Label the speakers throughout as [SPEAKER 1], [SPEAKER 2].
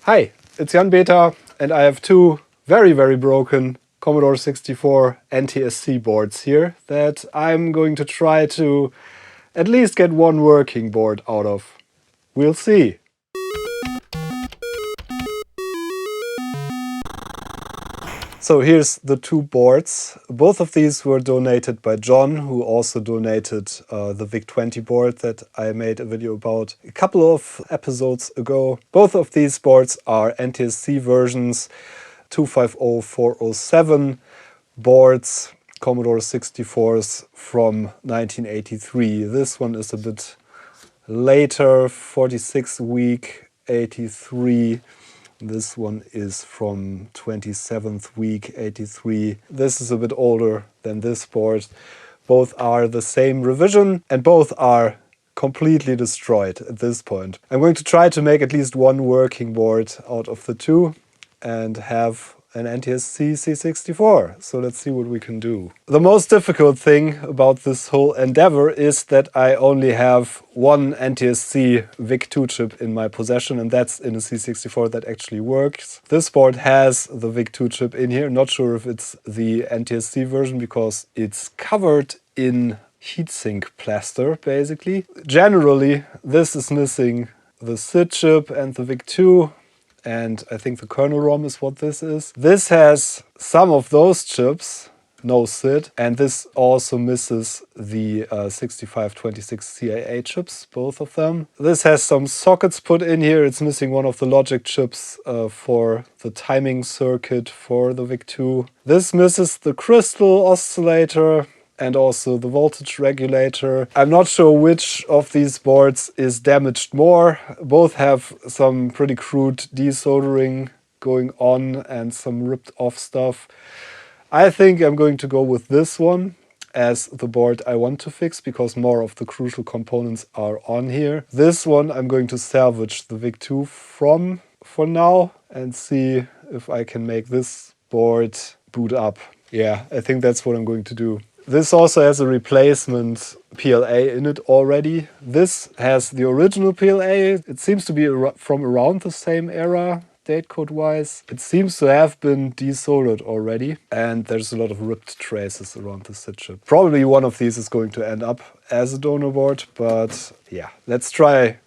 [SPEAKER 1] Hi, it's Jan Beta, and I have two very broken Commodore 64 NTSC boards here that I'm going to try to at least get one working board out of. We'll see. So here's the two boards. Both of these were donated by John, who also donated the VIC-20 board that I made a video about a couple of episodes ago. Both of these boards are NTSC versions 250407 boards, Commodore 64s from 1983. This one is a bit later, 46 week 83. This one is from 27th week 83. This is a bit older than this board. Both are the same revision and both are completely destroyed at this point. I'm going to try to make at least one working board out of the two and have an NTSC C64. So let's see what we can do. The most difficult thing about this whole endeavor is that I only have one NTSC VIC-2 chip in my possession, and that's in a C64 that actually works. This board has the VIC-2 chip in here. Not sure if it's the NTSC version because it's covered in heatsink plaster, basically. Generally, this is missing the SID chip and the VIC-2. And I think the kernel ROM is what this is. This has some of those chips, no SID, and this also misses the 6526 CAA chips, both of them. This has some sockets put in here. It's missing one of the logic chips for the timing circuit for the VIC-2. This misses the crystal oscillator and also the voltage regulator. I'm not sure which of these boards is damaged more. Both have some pretty crude desoldering going on and some ripped off stuff. I think I'm going to go with this one as the board I want to fix because more of the crucial components are on here. This one I'm going to salvage the VIC-2 from for now and see if I can make this board boot up. Yeah, I think that's what I'm going to do. This also has a replacement PLA in it already. This has the original PLA. It seems to be from around the same era, date code wise. It seems to have been desoldered already, and there's a lot of ripped traces around the SID chip. Probably one of these is going to end up as a donor board, but yeah, let's try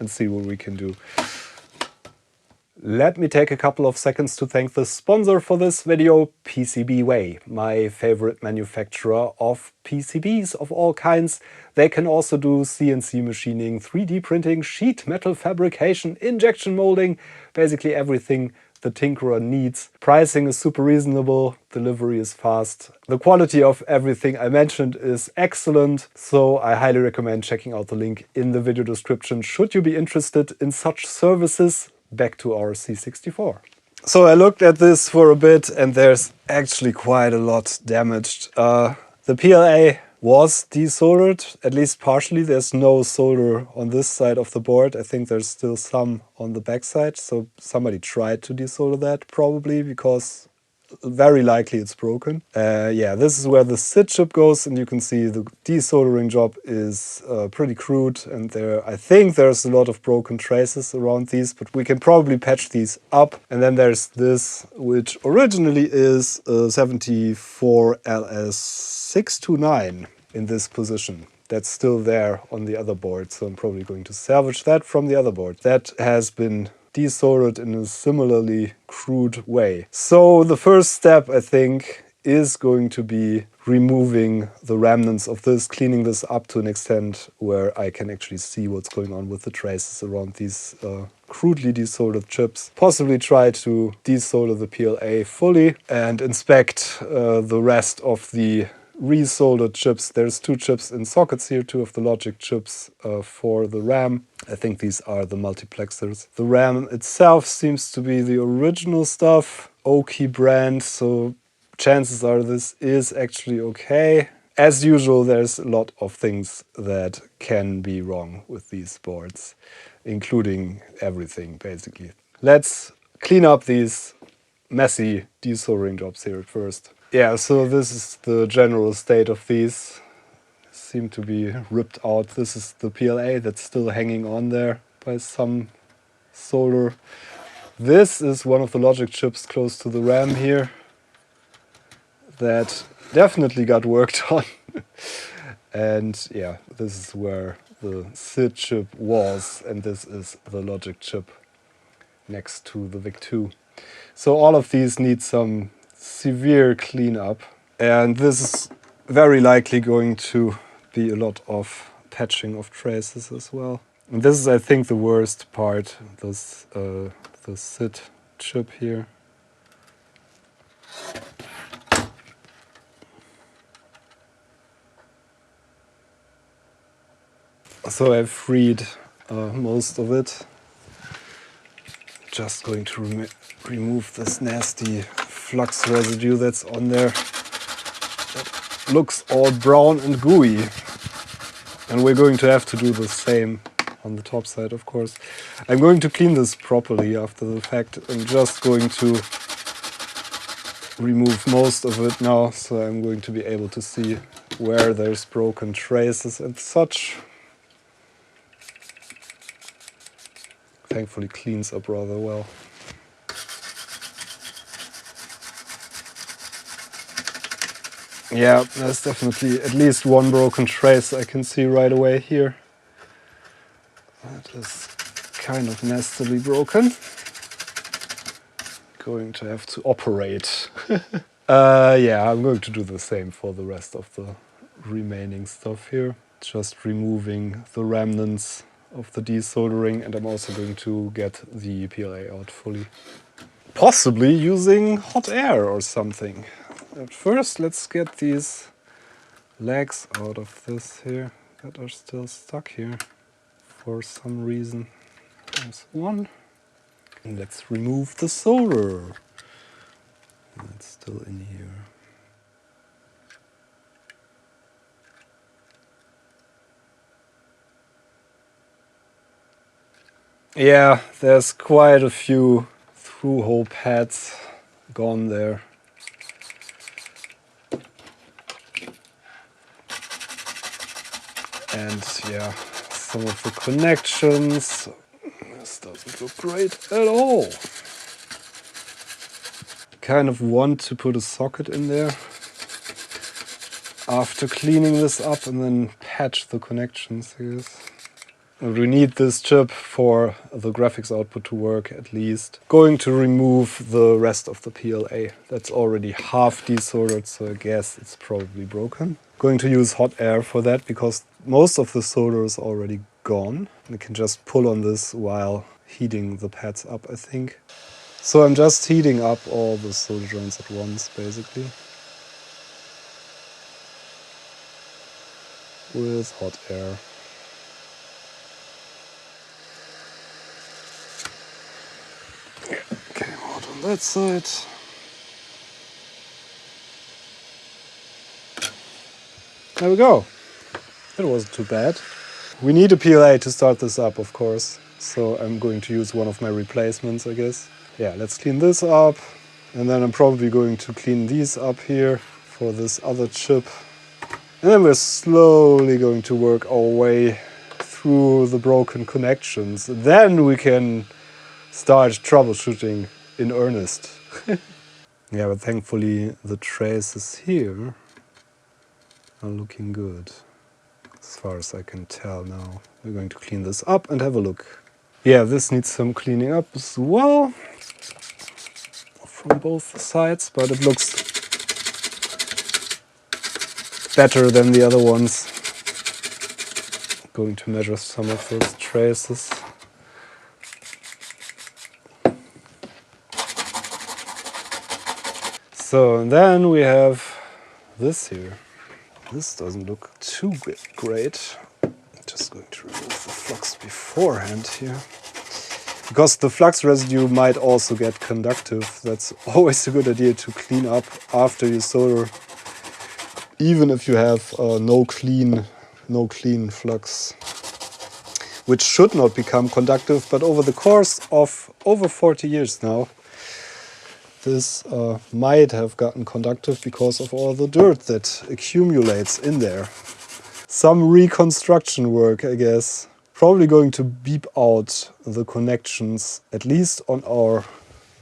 [SPEAKER 1] and see what we can do. Let me take a couple of seconds to thank the sponsor for this video, PCBWay, my favorite manufacturer of PCBs of all kinds. They can also do CNC machining, 3D printing, sheet metal fabrication, injection molding, basically everything the tinkerer needs. Pricing is super reasonable, delivery is fast. The quality of everything I mentioned is excellent, so I highly recommend checking out the link in the video description should you be interested in such services. Back to our C64. So I looked at this for a bit and there's actually quite a lot damaged. The PLA was desoldered, at least partially. There's no solder on this side of the board. I think there's still some on the back side. So somebody tried to desolder that probably because very likely it's broken. Yeah, this is where the SID chip goes, and you can see the desoldering job is pretty crude, and I think there's a lot of broken traces around these, but we can probably patch these up. And then there's this, which originally is a 74LS629 in this position. That's still there on the other board, so I'm probably going to salvage that from the other board. That has been desoldered in a similarly crude way. So the first step, I think, is going to be removing the remnants of this, cleaning this up to an extent where I can actually see what's going on with the traces around these crudely desoldered chips. Possibly try to desolder the PLA fully and inspect the rest of the resoldered chips. There's two chips in sockets here, two of the logic chips for the RAM. I think these are the multiplexers. The RAM itself seems to be the original stuff, Oki brand, so chances are this is actually okay. As usual, there's a lot of things that can be wrong with these boards, including everything basically. Let's clean up these messy desoldering jobs here first. Yeah, so this is the general state of these. Seem to be ripped out. This is the PLA that's still hanging on there by some solder. This is one of the logic chips close to the RAM here that definitely got worked on. And yeah, this is where the SID chip was, and this is the logic chip next to the VIC-2. So all of these need some severe cleanup, and this is very likely going to be a lot of patching of traces as well. And this is, I think, the worst part, this the SID chip here. So I've freed most of it. Just going to remove this nasty flux residue that's on there. That looks all brown and gooey. And we're going to have to do the same on the top side, of course. I'm going to clean this properly after the fact. I'm just going to remove most of it now, so I'm going to be able to see where there's broken traces and such. Thankfully cleans up rather well. Yeah, there's definitely at least one broken trace I can see right away here. That is kind of nastily broken. Going to have to operate. Yeah, I'm going to do the same for the rest of the remaining stuff here. Just removing the remnants of the desoldering, and I'm also going to get the PLA out fully. Possibly using hot air or something. At first, let's get these legs out of this here that are still stuck here for some reason. There's one. And let's remove the solder. It's still in here. Yeah, there's quite a few through-hole pads gone there. And yeah, some of the connections. This doesn't look great at all. Kind of want to put a socket in there after cleaning this up and then patch the connections, I guess. We need this chip for the graphics output to work at least. Going to remove the rest of the PLA. That's already half desoldered, so I guess it's probably broken. Going to use hot air for that because most of the solder is already gone. I can just pull on this while heating the pads up, I think. So I'm just heating up all the solder joints at once, basically. With hot air. Came out on that side. There we go. It wasn't too bad. We need a PLA to start this up, of course. So I'm going to use one of my replacements, I guess. Yeah, let's clean this up. And then I'm probably going to clean these up here for this other chip. And then we're slowly going to work our way through the broken connections. Then we can start troubleshooting in earnest. Yeah, but thankfully the traces here are looking good, as far as I can tell now. We're going to clean this up and have a look. Yeah, this needs some cleaning up as well, from both sides, but it looks better than the other ones. Going to measure some of those traces. So, and then we have this here. This doesn't look too great. Just going to remove the flux beforehand here. Because the flux residue might also get conductive. That's always a good idea to clean up after you solder. Even if you have no clean flux. Which should not become conductive, but over the course of over 40 years now, this might have gotten conductive because of all the dirt that accumulates in there. Some reconstruction work, I guess, probably going to beep out the connections, at least on our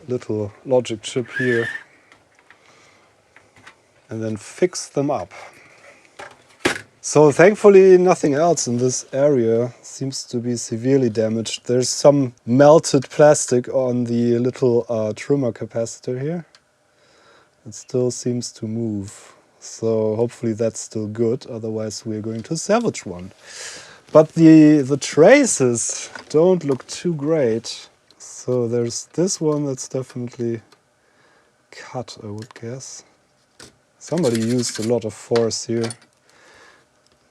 [SPEAKER 1] little logic chip here, and then fix them up. So thankfully nothing else in this area seems to be severely damaged. There's some melted plastic on the little trimmer capacitor here. It still seems to move. So hopefully that's still good, otherwise we're going to salvage one. But the traces don't look too great. So there's this one that's definitely cut, I would guess. Somebody used a lot of force here.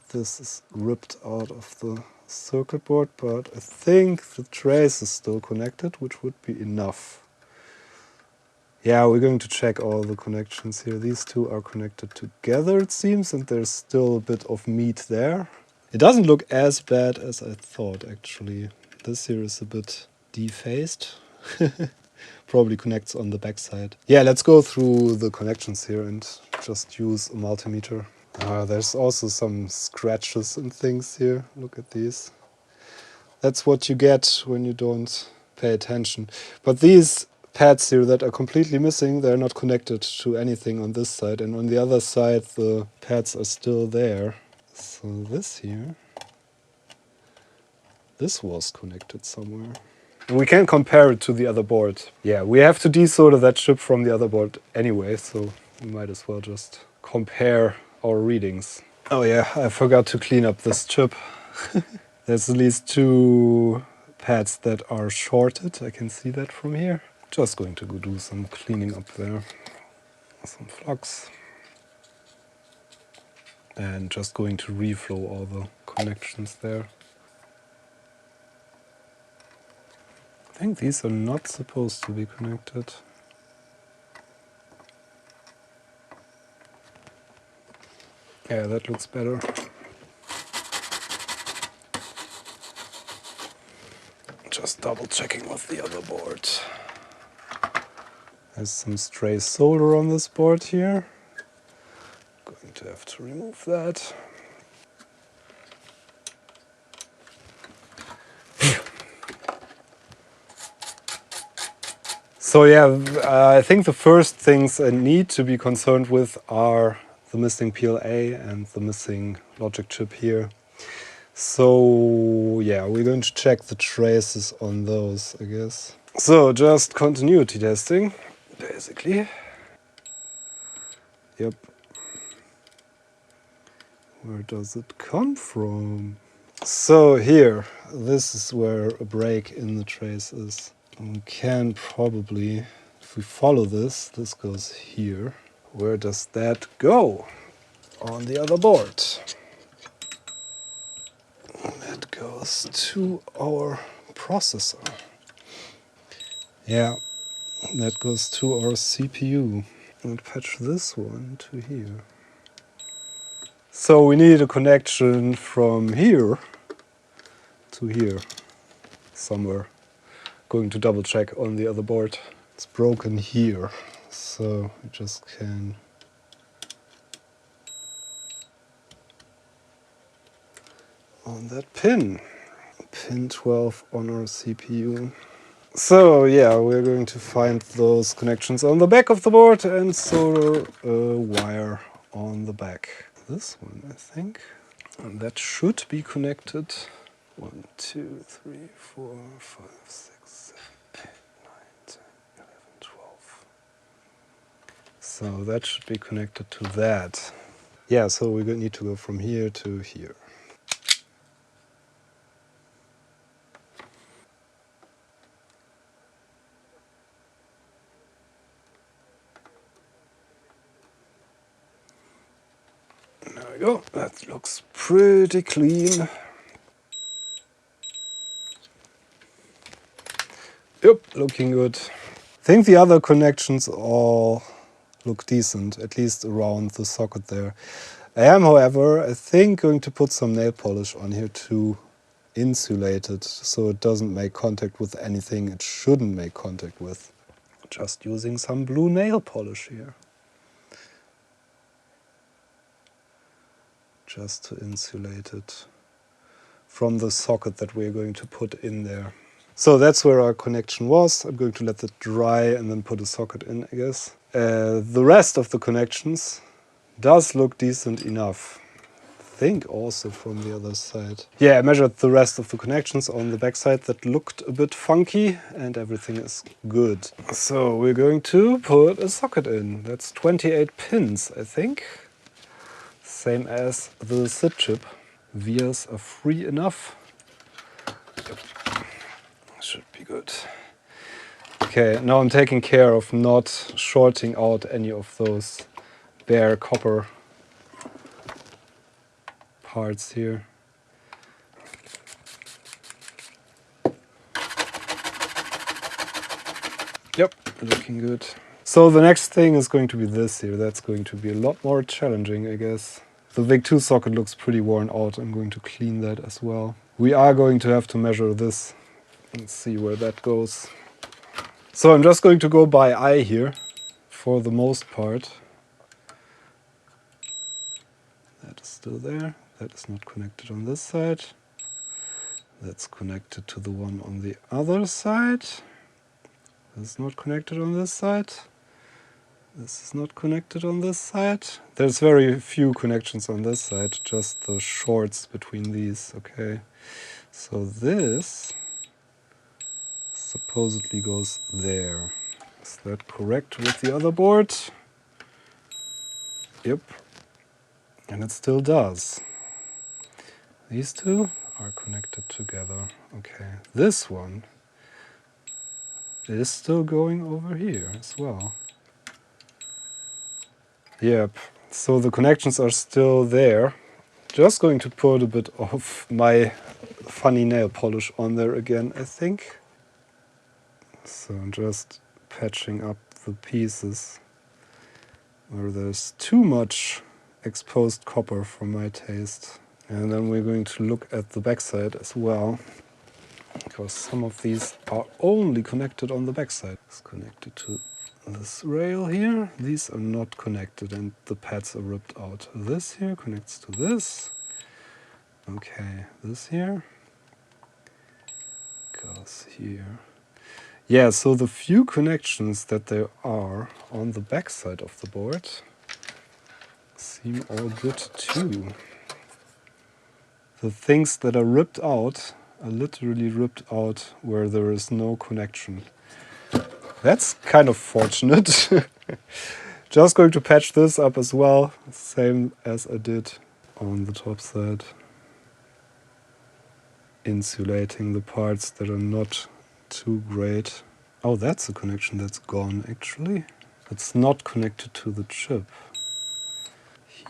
[SPEAKER 1] This is ripped out of the circuit board, but I think the trace is still connected, which would be enough. Yeah, we're going to check all the connections here. These two are connected together, it seems, and there's still a bit of meat there. It doesn't look as bad as I thought, actually. This here is a bit defaced. Probably connects on the backside. Yeah, let's go through the connections here and just use a multimeter. There's also some scratches and things here. Look at these. That's what you get when you don't pay attention. But these pads here that are completely missing, they're not connected to anything on this side. And on the other side, the pads are still there. So this here, this was connected somewhere. And we can compare it to the other board. Yeah, we have to desolder that chip from the other board anyway, so we might as well just compare our readings. Oh yeah, I forgot to clean up this chip. There's at least two pads that are shorted. I can see that from here. Just going to go do some cleaning up there. Some flux. And just going to reflow all the connections there. I think these are not supposed to be connected. Yeah, that looks better. Just double checking with the other board. There's some stray solder on this board here. Going to have to remove that. So yeah, I think the first things I need to be concerned with are the missing PLA and the missing logic chip here. So yeah, we're going to check the traces on those, I guess. So just continuity testing, basically. Yep. Where does it come from? So here, this is where a break in the trace is. We can probably, if we follow this, this goes here. Where does that go? On the other board. That goes to our processor. Yeah, that goes to our CPU. And patch this one to here. So we need a connection from here to here, somewhere. Going to double check on the other board. It's broken here, so we just can on that pin. Pin 12 on our CPU. So yeah, we're going to find those connections on the back of the board and solder a wire on the back. This one, I think. And that should be connected. 1, 2, 3, 4, 5, 6, 7, 8, 9, 10, 11, 12. So that should be connected to that. Yeah, so we need to go from here to here. There we go. That looks pretty clean. Yep, looking good. I think the other connections all look decent, at least around the socket there. I am, however, I think going to put some nail polish on here to insulate it so it doesn't make contact with anything it shouldn't make contact with. Just using some blue nail polish here. Just to insulate it from the socket that we're going to put in there. So that's where our connection was. I'm going to let it dry and then put a socket in, I guess. The rest of the connections does look decent enough. I think also from the other side. Yeah, I measured the rest of the connections on the back side that looked a bit funky and everything is good. So we're going to put a socket in. That's 28 pins, I think. Same as the SID chip. Vias are free enough. Yep. Should be good. Okay, now I'm taking care of not shorting out any of those bare copper parts here. Yep, looking good. So the next thing is going to be this here. That's going to be a lot more challenging, I guess. The VIC2 socket looks pretty worn out. I'm going to clean that as well. We are going to have to measure this and see where that goes. So I'm just going to go by eye here for the most part. That is still there. That is not connected on this side. That's connected to the one on the other side. This is not connected on this side. This is not connected on this side. There's very few connections on this side, just the shorts between these, okay. So this supposedly goes there. Is that correct with the other board? Yep. And it still does. These two are connected together. Okay. This one is still going over here as well. Yep. So the connections are still there. Just going to put a bit of my funny nail polish on there again, I think. So I'm just patching up the pieces where there's too much exposed copper for my taste. And then we're going to look at the backside as well, because some of these are only connected on the backside. It's connected to this rail here. These are not connected and the pads are ripped out. This here connects to this. Okay, this here goes here. Yeah, so the few connections that there are on the backside of the board seem all good too. The things that are ripped out are literally ripped out where there is no connection. That's kind of fortunate. Just going to patch this up as well, same as I did on the top side. Insulating the parts that are not too great. Oh, that's a connection that's gone actually. It's not connected to the chip.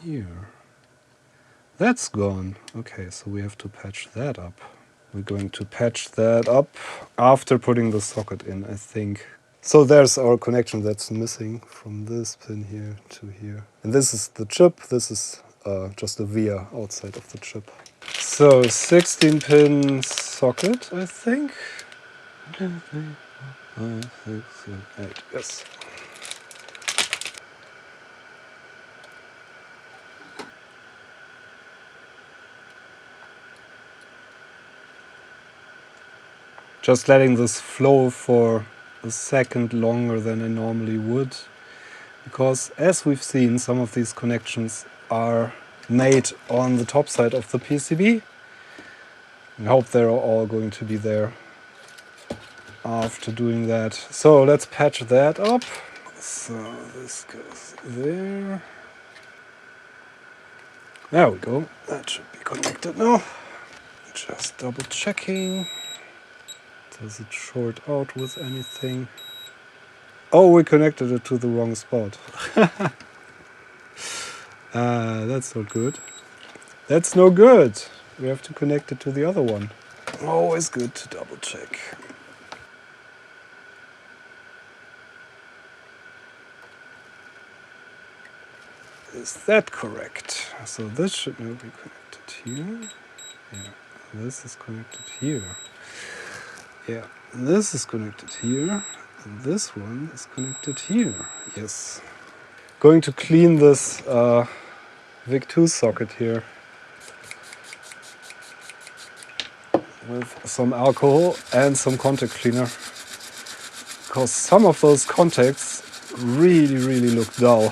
[SPEAKER 1] Here. That's gone. Okay, so we have to patch that up. We're going to patch that up after putting the socket in, I think. So there's our connection that's missing from this pin here to here. And this is the chip. This is just a via outside of the chip. So 16-pin socket, I think. 5, 6, 7, 8, yes. Just letting this flow for a second longer than I normally would, because as we've seen, some of these connections are made on the top side of the PCB. I hope they're all going to be there after doing that. So let's patch that up. So this goes there. There we go. That should be connected now. Just double checking. Does it short out with anything? Oh, we connected it to the wrong spot. That's not good. That's no good. We have to connect it to the other one. Always good to double check. Is that correct? So this should now be connected here. Yeah, this is connected here. Yeah, this is connected here, and this one is connected here. Yes. Going to clean this VIC2 socket here. with some alcohol and some contact cleaner, because some of those contacts really look dull.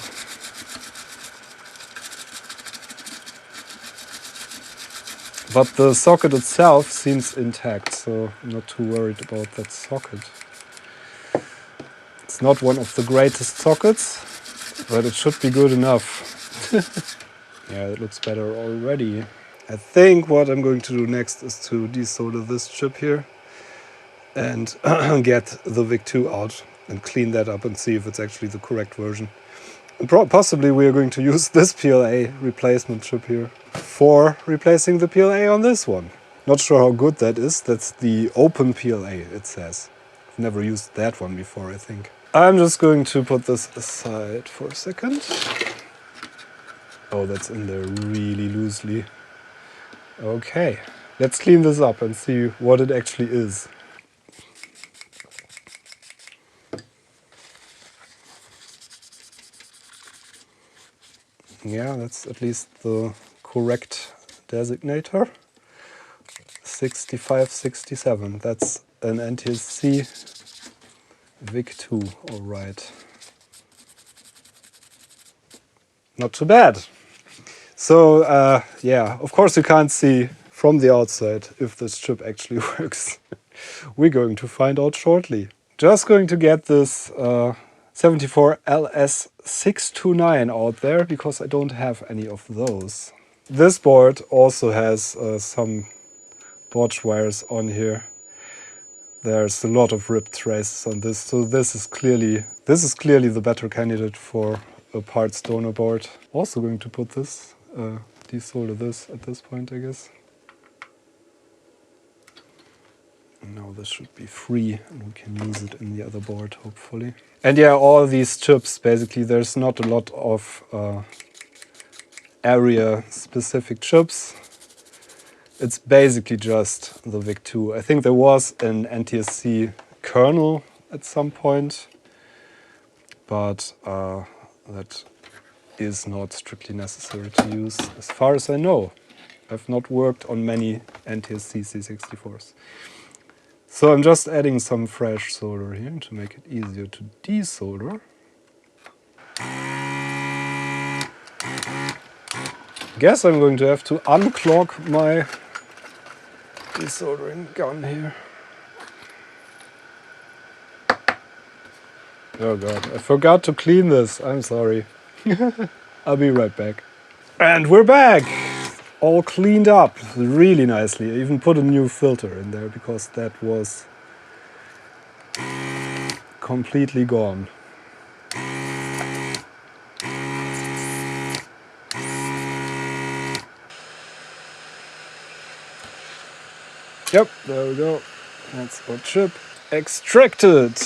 [SPEAKER 1] But the socket itself seems intact, so I'm not too worried about that socket. It's not one of the greatest sockets, but it should be good enough. Yeah, it looks better already. I think what I'm going to do next is to desolder this chip here and get the VIC-2 out and clean that up and see if it's actually the correct version. And possibly we are going to use this PLA replacement chip here for replacing the PLA on this one. Not sure how good that is. That's the open PLA, it says. I've never used that one before, I think. I'm just going to put this aside for a second. Oh, that's in there really loosely. Okay, let's clean this up and see what it actually is. Yeah, that's at least the correct designator. 6567, that's an NTSC VIC-2, all right. Not too bad. So, yeah, of course you can't see from the outside if this chip actually works. We're going to find out shortly. Just going to get this 74LS629 out there because I don't have any of those. This board also has some botch wires on here. There's a lot of ripped traces on this, so this is clearly the better candidate for a parts donor board. Also going to put this, desolder this at this point, I guess. Now this should be free and we can use it in the other board, hopefully. And yeah, all these chips, basically, there's not a lot of area-specific chips. It's basically just the VIC-2. I think there was an NTSC kernel at some point, but that is not strictly necessary to use, as far as I know. I've not worked on many NTSC C64s. So I'm just adding some fresh solder here to make it easier to desolder. Guess I'm going to have to unclog my desoldering gun here. Oh god, I forgot to clean this. I'm sorry. I'll be right back. And we're back! All cleaned up really nicely. I even put a new filter in there because that was completely gone. Yep, there we go. That's our chip extracted.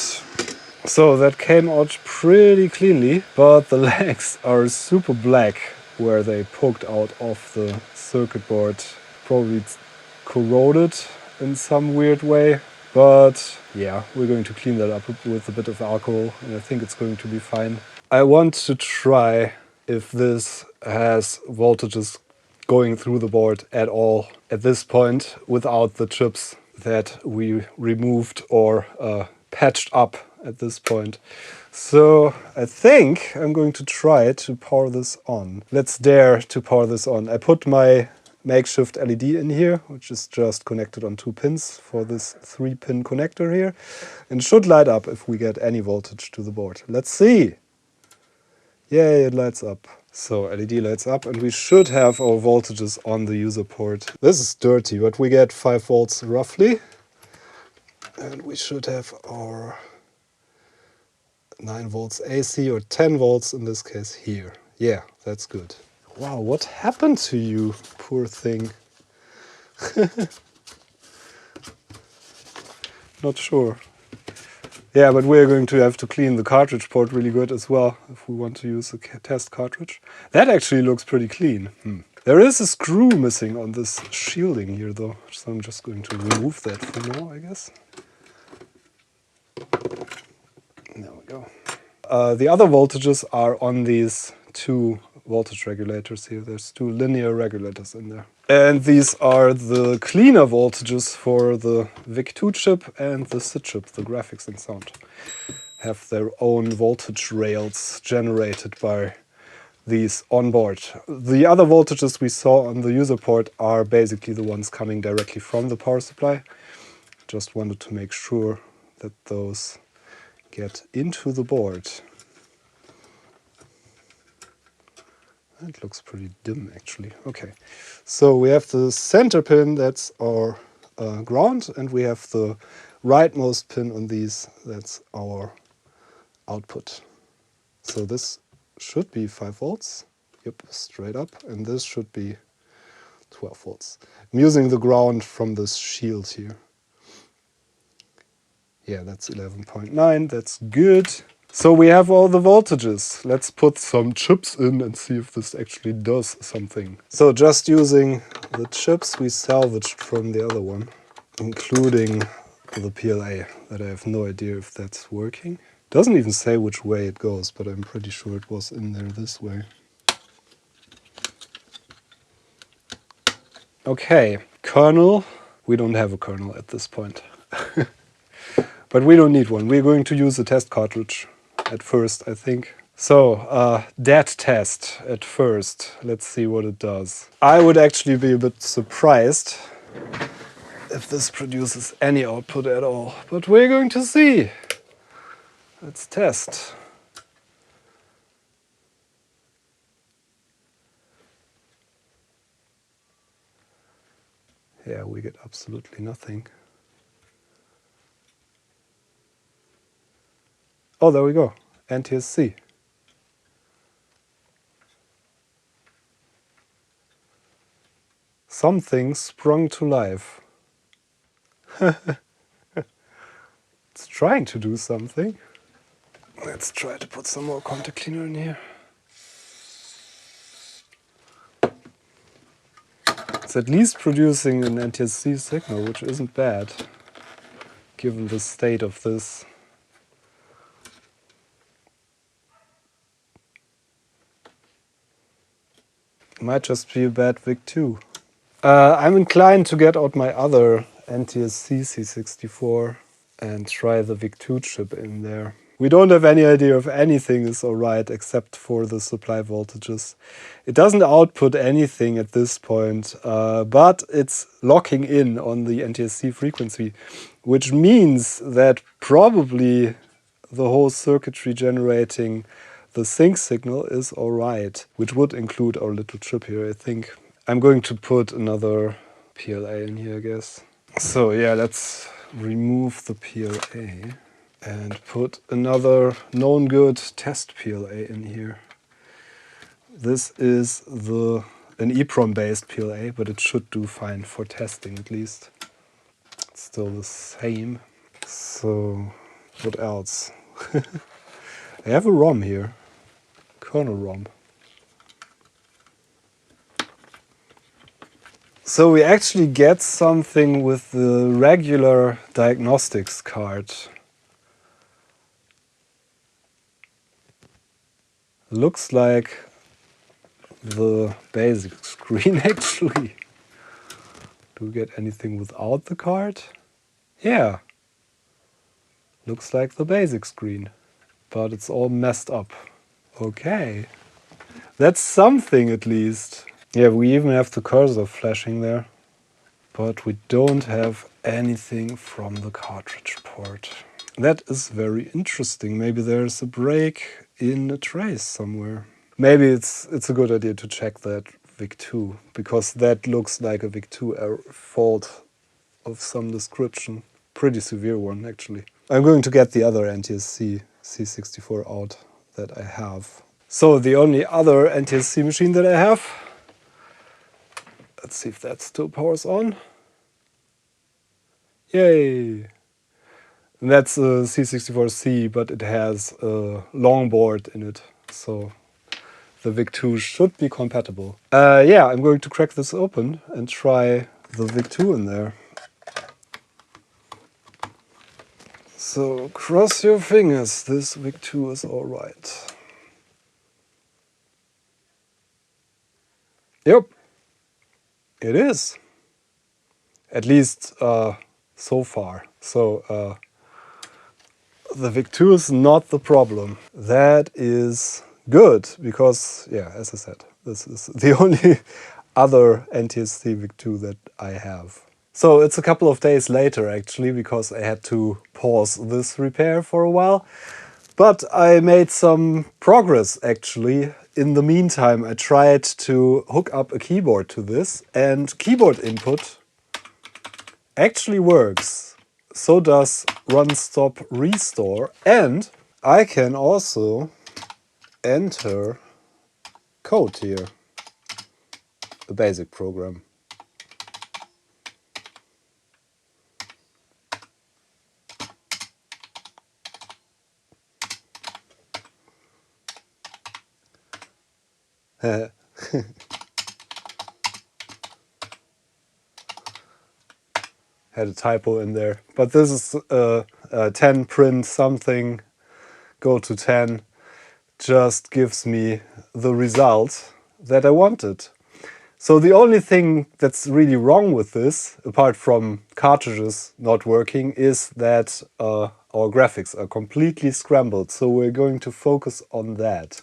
[SPEAKER 1] So that came out pretty cleanly, but the legs are super black where they poked out of the circuit board. Probably it's corroded in some weird way, but yeah, we're going to clean that up with a bit of alcohol and I think it's going to be fine. I want to try if this has voltages going through the board at all at this point without the chips that we removed or patched up at this point. So I think I'm going to try to power this on. Let's dare to power this on. I put my makeshift LED in here, which is just connected on 2 pins for this 3-pin connector here, and should light up if we get any voltage to the board. Let's see. Yay, it lights up. So LED lights up and we should have our voltages on the user port. This is dirty, but we get 5 volts roughly. And we should have our 9 volts AC or 10 volts in this case here. Yeah, that's good. Wow, what happened to you, poor thing? Not sure. Yeah, but we're going to have to clean the cartridge port really good as well if we want to use a test cartridge. That actually looks pretty clean. There is a screw missing on this shielding here though, so I'm just going to remove that for now, I guess. There we go. The other voltages are on these 2 voltage regulators here. There's 2 linear regulators in there. And these are the cleaner voltages for the VIC2 chip and the SID chip, the graphics and sound. Have their own voltage rails generated by these on board. The other voltages we saw on the user port are basically the ones coming directly from the power supply. Just wanted to make sure that those get into the board. It looks pretty dim actually. Okay, so we have the center pin, that's our ground, and we have the rightmost pin on these, that's our output. So this should be 5 volts, yep, straight up, and this should be 12 volts. I'm using the ground from this shield here. Yeah, that's 11.9, that's good. So we have all the voltages. Let's put some chips in and see if this actually does something. So just using the chips we salvaged from the other one, including the PLA, that I have no idea if that's working. Doesn't even say which way it goes, but I'm pretty sure it was in there this way. Okay, kernel. We don't have a kernel at this point. But we don't need one. We're going to use a test cartridge at first, I think. So, dat test at first. Let's see what it does. I would actually be a bit surprised if this produces any output at all. But we're going to see. Let's test. Yeah, we get absolutely nothing. Oh, there we go. NTSC. Something sprung to life. It's trying to do something. Let's try to put some more contact cleaner in here. It's at least producing an NTSC signal, which isn't bad, given the state of this. Might just be a bad VIC2. I'm inclined to get out my other NTSC C64 and try the VIC2 chip in there. We don't have any idea if anything is alright except for the supply voltages. It doesn't output anything at this point, but it's locking in on the NTSC frequency, which means that probably the whole circuitry generating the sync signal is alright, which would include our little chip here, I think. I'm going to put another PLA in here, I guess. So yeah, let's remove the PLA and put another known good test PLA in here. This is an EEPROM based PLA, but it should do fine for testing at least. It's still the same. So what else? I have a ROM here, kernel ROM. So we actually get something with the regular diagnostics card. Looks like the basic screen actually. Do we get anything without the card? Yeah. Looks like the basic screen, but it's all messed up. Okay. That's something at least. Yeah, we even have the cursor flashing there, but we don't have anything from the cartridge port. That is very interesting. Maybe there's a break in a trace somewhere. Maybe it's a good idea to check that VIC2, because that looks like a VIC2 error fault of some description. Pretty severe one, actually. I'm going to get the other NTSC C64 out that I have. So the only other NTSC machine that I have, let's see if that still powers on. Yay! And that's a C64C, but it has a long board in it, so the VIC2 should be compatible. Yeah, I'm going to crack this open and try the VIC2 in there. So cross your fingers, this VIC2 is alright. Yep. It is. At least so far. So the VIC-2 is not the problem. That is good because, yeah, as I said, this is the only other NTSC VIC-2 that I have. So it's a couple of days later actually, because I had to pause this repair for a while. But I made some progress actually. In the meantime, I tried to hook up a keyboard to this, and keyboard input actually works. So does run, stop, restore, and I can also enter code here, a basic program. Had a typo in there, but this is 10 print something, go to 10, just gives me the result that I wanted. So the only thing that's really wrong with this, apart from cartridges not working, is that our graphics are completely scrambled. So we're going to focus on that.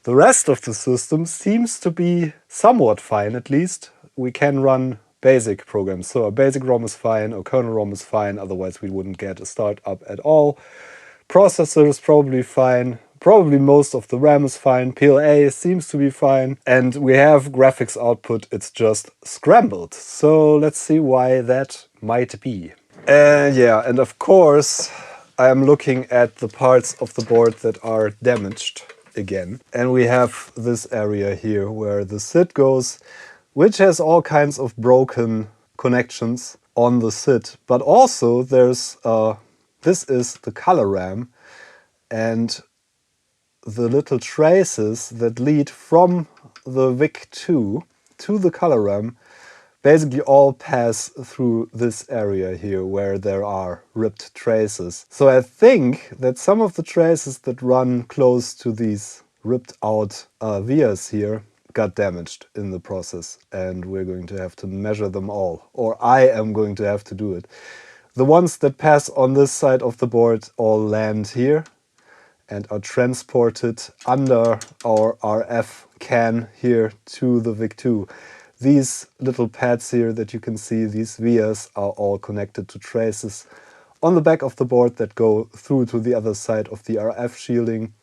[SPEAKER 1] The rest of the system seems to be somewhat fine, at least. We can run basic programs. So a basic ROM is fine, or kernel ROM is fine, otherwise we wouldn't get a startup at all. Processor is probably fine. Probably most of the RAM is fine. PLA seems to be fine. And we have graphics output, it's just scrambled. So let's see why that might be. Yeah, and of course, I am looking at the parts of the board that are damaged again. And we have this area here where the SID goes, which has all kinds of broken connections on the SID. But also there's, this is the color RAM, and the little traces that lead from the VIC-2 to the color RAM basically all pass through this area here where there are ripped traces. So I think that some of the traces that run close to these ripped out vias here got damaged in the process, and we're going to have to measure them all, or I am going to have to do it. The ones that pass on this side of the board all land here and are transported under our RF can here to the VIC-2. These little pads here that you can see, these vias, are all connected to traces on the back of the board that go through to the other side of the RF shielding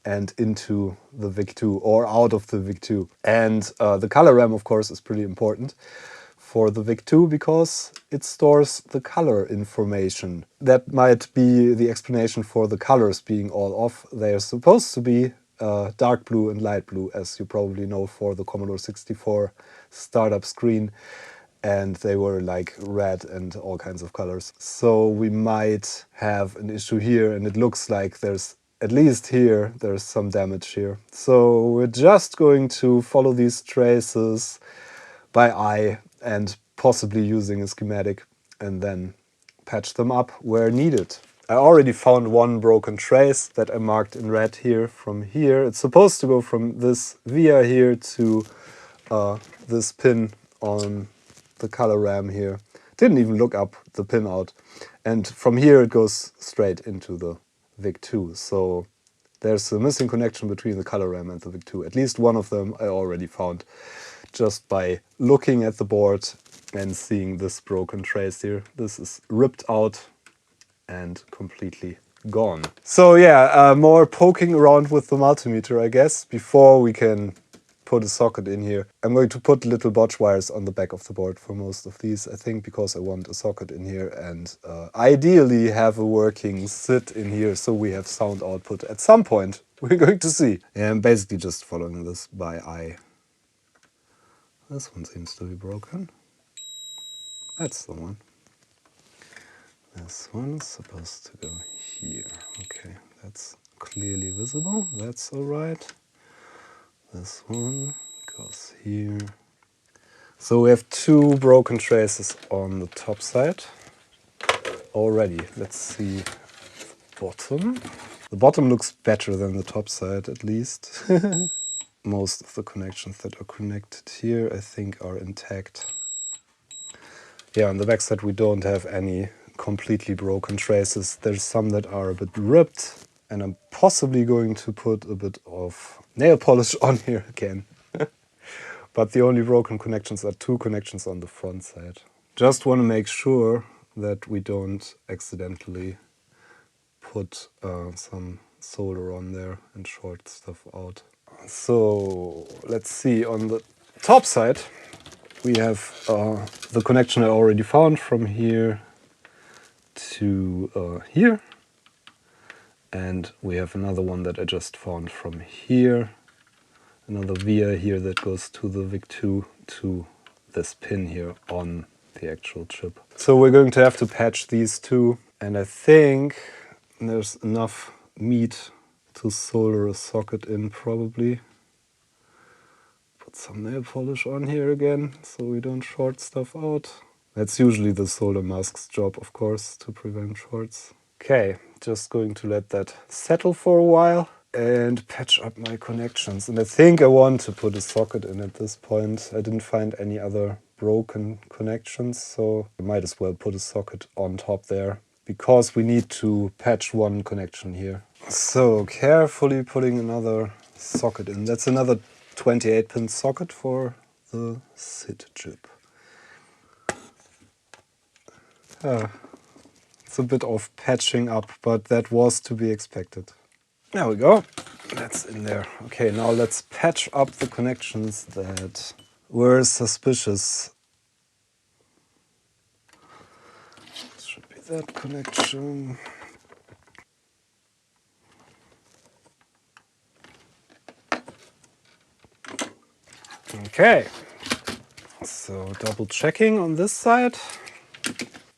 [SPEAKER 1] and into the VIC-2 or out of the VIC-2. And the color RAM, of course, is pretty important for the VIC-2 because it stores the color information. That might be the explanation for the colors being all off. They are supposed to be dark blue and light blue, as you probably know, for the Commodore 64 startup screen. And they were like red and all kinds of colors. So we might have an issue here, and it looks like there's, at least here, there's some damage here. So we're just going to follow these traces by eye and possibly using a schematic, and then patch them up where needed. I already found one broken trace that I marked in red here from here. It's supposed to go from this via here to this pin on the color RAM here. Didn't even look up the pin out. And from here it goes straight into the VIC-2. So there's a missing connection between the color RAM and the VIC-2. At least one of them I already found just by looking at the board and seeing this broken trace here. This is ripped out and completely gone. So yeah, more poking around with the multimeter, I guess, before we can put a socket in here. I'm going to put little botch wires on the back of the board for most of these, I think, because I want a socket in here and ideally have a working SID in here so we have sound output at some point. We're going to see. Yeah, I'm basically just following this by eye. This one seems to be broken. That's the one. This one is supposed to go here. Okay, that's clearly visible. That's all right. This one goes here. So we have two broken traces on the top side already. Let's see the bottom. The bottom looks better than the top side, at least. most of the connections that are connected here, I think, are intact. Yeah, on the backside we don't have any completely broken traces. There's some that are a bit ripped, and I'm possibly going to put a bit of nail polish on here again. But the only broken connections are 2 connections on the front side. Just want to make sure that we don't accidentally put some solder on there and short stuff out. So let's see, on the top side we have the connection I already found from here to here, and we have another one that I just found from here, another via here that goes to the VIC2 to this pin here on the actual chip. So we're going to have to patch these 2, and I think there's enough meat to solder a socket in probably. Put some nail polish on here again so we don't short stuff out. That's usually the solder mask's job, of course, to prevent shorts. Okay, just going to let that settle for a while and patch up my connections. And I think I want to put a socket in at this point. I didn't find any other broken connections, so I might as well put a socket on top there, because we need to patch 1 connection here. So carefully putting another socket in. That's another 28-pin socket for the SID chip. It's a bit of patching up, but that was to be expected. There we go. That's in there. Okay, now let's patch up the connections that were suspicious. This should be that connection. Okay, so double checking on this side.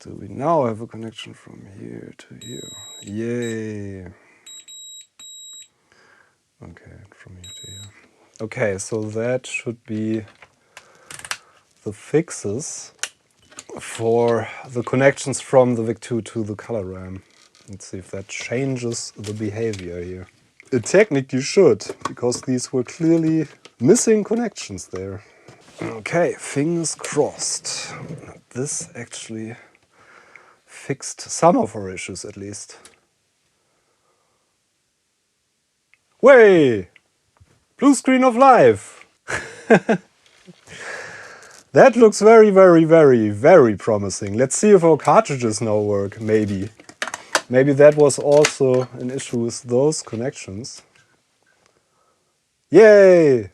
[SPEAKER 1] Do we now have a connection from here to here? Yay! Okay, from here to here. Okay, so that should be the fixes for the connections from the VIC2 to the color RAM. Let's see if that changes the behavior here. It technically should, because these were clearly missing connections there. Okay, fingers crossed. This actually fixed some of our issues at least. Way! Blue screen of life! That looks very, very, very, very promising. Let's see if our cartridges now work, maybe. Maybe that was also an issue with those connections. Yay!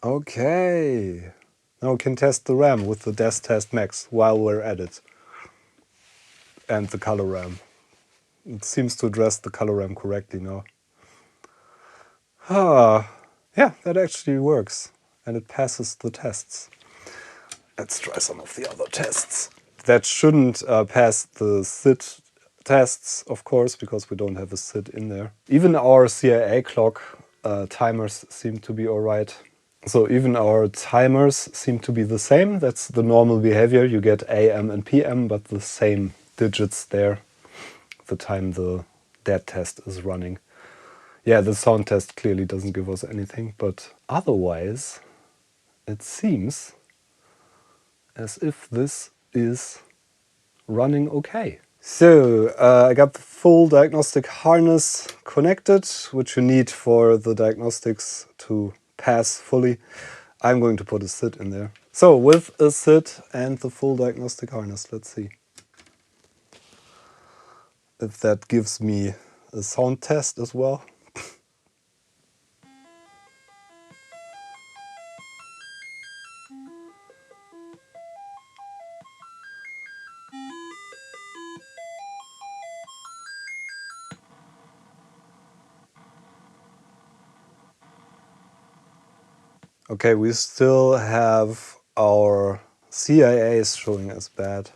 [SPEAKER 1] Okay. Now we can test the RAM with the Desk Test Max while we're at it. And the color RAM. It seems to address the color RAM correctly now. Yeah, that actually works. And it passes the tests. Let's try some of the other tests. That shouldn't pass the SID tests, of course, because we don't have a SID in there. Even our CIA clock timers seem to be alright. So even our timers seem to be the same. That's the normal behavior. You get AM and PM, but the same digits there the time the dead test is running. Yeah, the sound test clearly doesn't give us anything, but otherwise it seems as if this is running okay. So I got the full diagnostic harness connected, which you need for the diagnostics to pass fully. I'm going to put a SID in there. So with a SID and the full diagnostic harness, let's see if that gives me a sound test as well. Okay, we still have our CIAs showing as bad.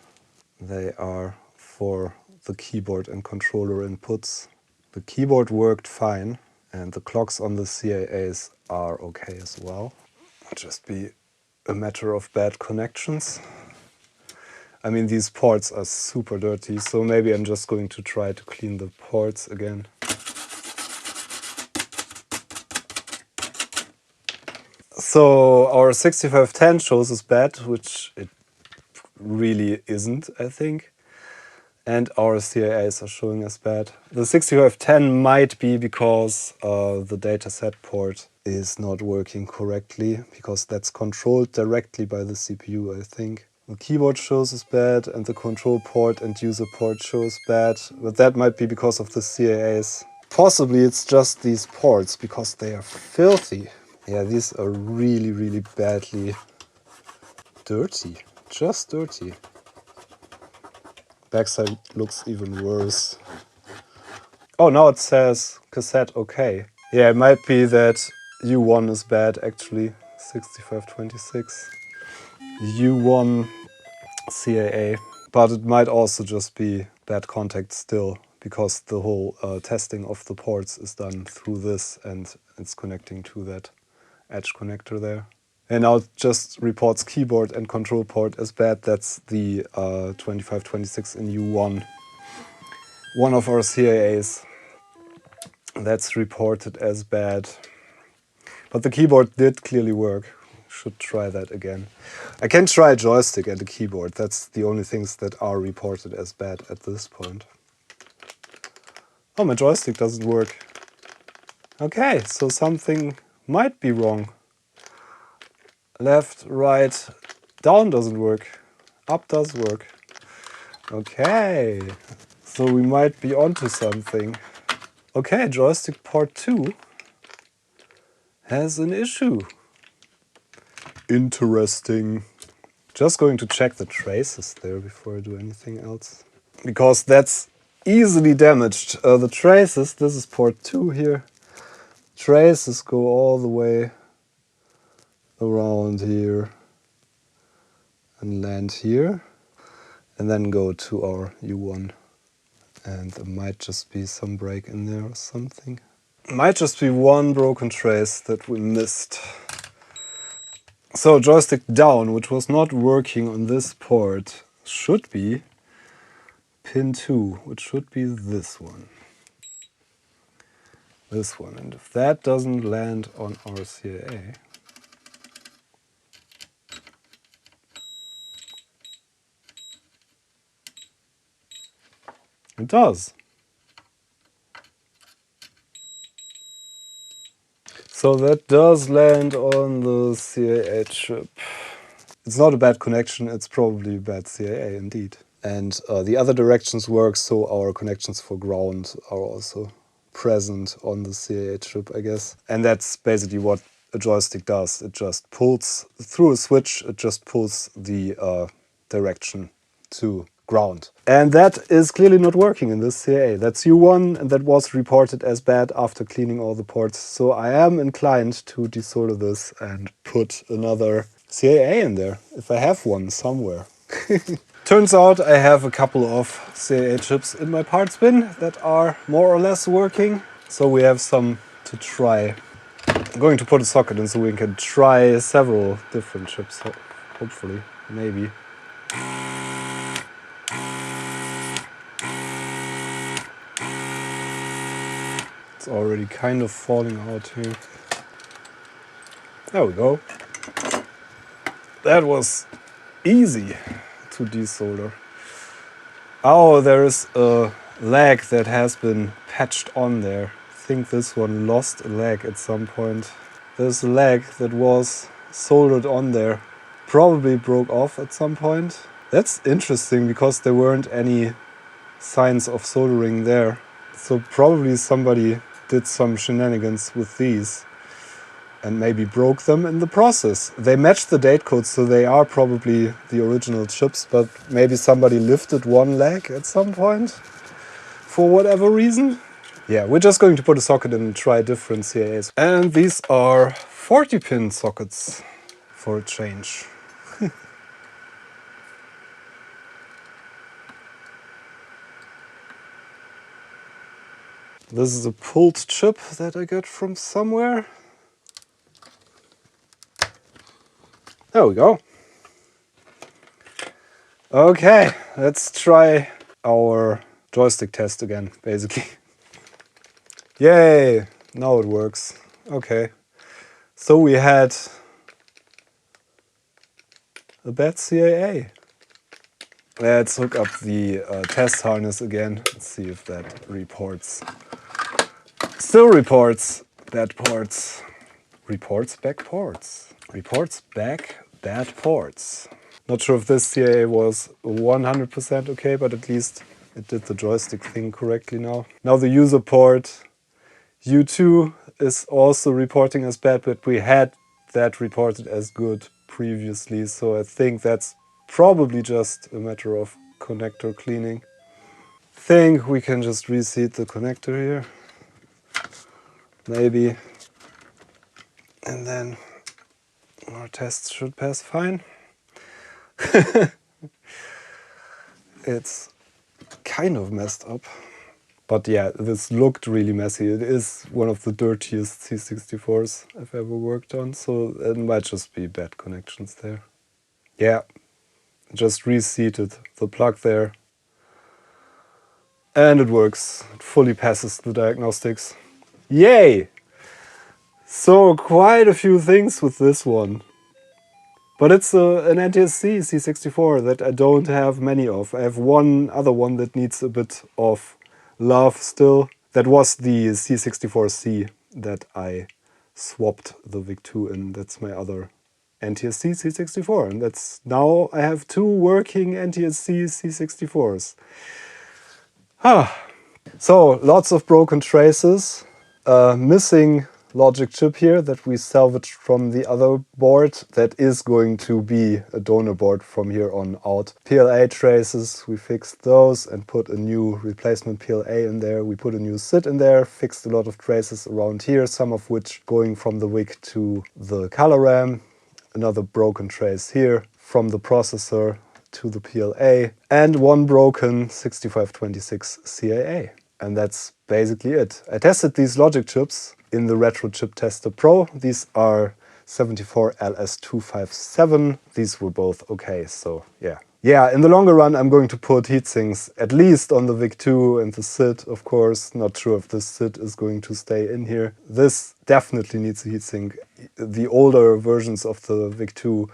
[SPEAKER 1] They are for the keyboard and controller inputs. The keyboard worked fine, and the clocks on the CIAs are okay as well. It'll just be a matter of bad connections. I mean, these ports are super dirty, so maybe I'm just going to try to clean the ports again. So our 6510 shows us bad, which it really isn't, I think. And our CAAs are showing us bad. The 6510 might be because the dataset port is not working correctly, because that's controlled directly by the CPU, I think. The keyboard shows us bad, and the control port and user port shows bad, but that might be because of the CAAs. Possibly it's just these ports, because they are filthy. Yeah, these are really, really badly dirty. Just dirty. Backside looks even worse. Oh, now it says cassette okay. Yeah, it might be that U1 is bad actually. 6526. U1 CAA. But it might also just be bad contact still, because the whole testing of the ports is done through this and it's connecting to that edge connector there. And now it just reports keyboard and control port as bad. That's the 2526 in U1. One of our CAAs. That's reported as bad. But the keyboard did clearly work. Should try that again. I can try a joystick and a keyboard. That's the only things that are reported as bad at this point. Oh, my joystick doesn't work. Okay, so something might be wrong. Left, right, down doesn't work. Up does work. Okay, so we might be onto something. Okay, joystick port 2 has an issue. Interesting. Just going to check the traces there before I do anything else, because that's easily damaged. The traces, this is port 2 here. Traces go all the way around here and land here, and then go to our U1. And there might just be some break in there or something. Might just be one broken trace that we missed. So joystick down, which was not working on this port, should be pin 2, which should be this one. This one. And if that doesn't land on our CAA, it does. So that does land on the CAA chip. It's not a bad connection, it's probably a bad CAA indeed. And the other directions work, so our connections for ground are also present on the CAA chip, I guess. And that's basically what a joystick does. It just pulls, through a switch, it just pulls the direction to ground. And that is clearly not working in this CAA. That's U1, and that was reported as bad after cleaning all the ports. So I am inclined to desolder this and put another CAA in there, if I have one somewhere. Turns out I have a couple of CAA chips in my parts bin that are more or less working. So we have some to try. I'm going to put a socket in so we can try several different chips, hopefully, maybe. It's already kind of falling out here. There we go. That was easy to desolder. Oh, there is a leg that has been patched on there. I think this one lost a leg at some point. There's a leg that was soldered on there. Probably broke off at some point. That's interesting because there weren't any signs of soldering there. So probably somebody did some shenanigans with these and maybe broke them in the process. They match the date code, so they are probably the original chips, but maybe somebody lifted one leg at some point for whatever reason. Yeah, we're just going to put a socket in and try different CAAs. And these are 40-pin sockets for a change. This is a pulled chip that I got from somewhere. There we go. Okay, let's try our joystick test again, basically. Yay! Now it works. Okay. So we had a bad CAA. Let's hook up the test harness again and see if that reports. Still reports bad ports. Reports back ports. Reports back bad ports. Not sure if this CAA was 100% okay, but at least it did the joystick thing correctly now. Now the user port U2 is also reporting as bad, but we had that reported as good previously, so I think that's probably just a matter of connector cleaning. Think we can just reseat the connector here. Maybe. And then our tests should pass fine. It's kind of messed up. But yeah, this looked really messy. It is one of the dirtiest C64s I've ever worked on, so it might just be bad connections there. Yeah, just reseated the plug there. And it works. It fully passes the diagnostics. Yay! So quite a few things with this one. But it's an NTSC C64 that I don't have many of. I have one other one that needs a bit of love still. That was the C64C that I swapped the VIC-2 in. That's my other NTSC C64. And that's now I have two working NTSC C64s. So lots of broken traces. Missing logic chip here that we salvaged from the other board. That is going to be a donor board from here on out. PLA traces, we fixed those and put a new replacement PLA in there. We put a new SID in there, fixed a lot of traces around here, some of which going from the WIC to the color RAM. Another broken trace here from the processor to the PLA. And one broken 6526 CAA. And that's basically it. I tested these logic chips in the Retro Chip Tester Pro. These are 74LS257. These were both okay, so yeah. Yeah, in the longer run, I'm going to put heatsinks at least on the VIC-2 and the SID, of course. Not sure if the SID is going to stay in here. This definitely needs a heatsink. The older versions of the VIC-2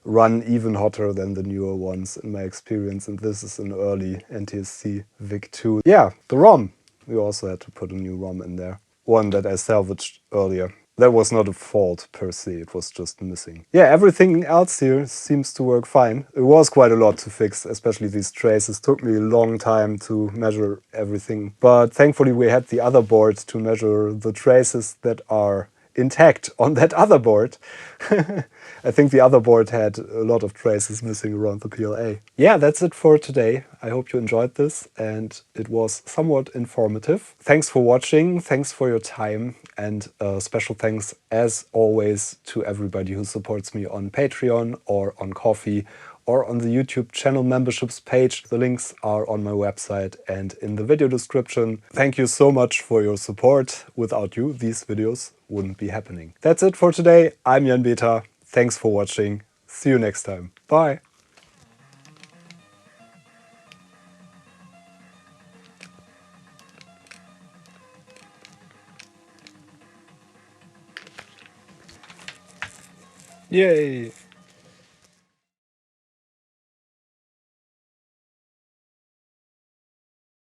[SPEAKER 1] run even hotter than the newer ones in my experience, and this is an early NTSC VIC-2. Yeah, the ROM. We also had to put a new ROM in there. One that I salvaged earlier. That was not a fault per se, it was just missing. Yeah, everything else here seems to work fine. It was quite a lot to fix, especially these traces. Took me a long time to measure everything. But thankfully we had the other board to measure the traces that are intact on that other board. I think the other board had a lot of traces missing around the PLA. Yeah, that's it for today. I hope you enjoyed this and it was somewhat informative. Thanks for watching, thanks for your time, and special thanks as always to everybody who supports me on Patreon or on Ko-fi or on the YouTube channel memberships page. The links are on my website and in the video description. Thank you so much for your support. Without you, these videos wouldn't be happening. That's it for today. I'm Jan Beta. Thanks for watching. See you next time. Bye. Yay.